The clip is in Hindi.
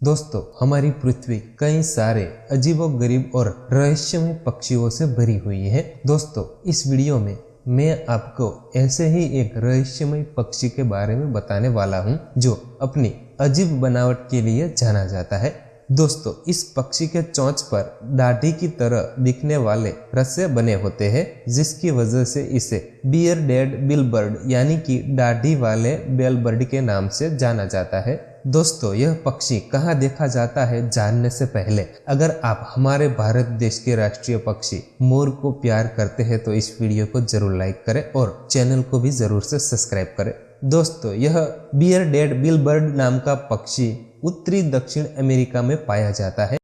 दोस्तों, हमारी पृथ्वी कई सारे अजीबोगरीब और रहस्यमय पक्षियों से भरी हुई है। दोस्तों, इस वीडियो में मैं आपको ऐसे ही एक रहस्यमय पक्षी के बारे में बताने वाला हूं, जो अपनी अजीब बनावट के लिए जाना जाता है। दोस्तों, इस पक्षी के चोंच पर दाढ़ी की तरह दिखने वाले रस्से बने होते हैं, जिसकी वजह से इसे बियरडेड बिलबर्ड यानी कि दाढ़ी वाले बेलबर्ड के नाम से जाना जाता है। दोस्तों, यह पक्षी कहाँ देखा जाता है जानने से पहले अगर आप हमारे भारत देश के राष्ट्रीय पक्षी मोर को प्यार करते हैं तो इस वीडियो को जरूर लाइक करें और चैनल को भी जरूर से सब्सक्राइब करें। दोस्तों, यह बियरडेड बिलबर्ड नाम का पक्षी उत्तरी दक्षिण अमेरिका में पाया जाता है।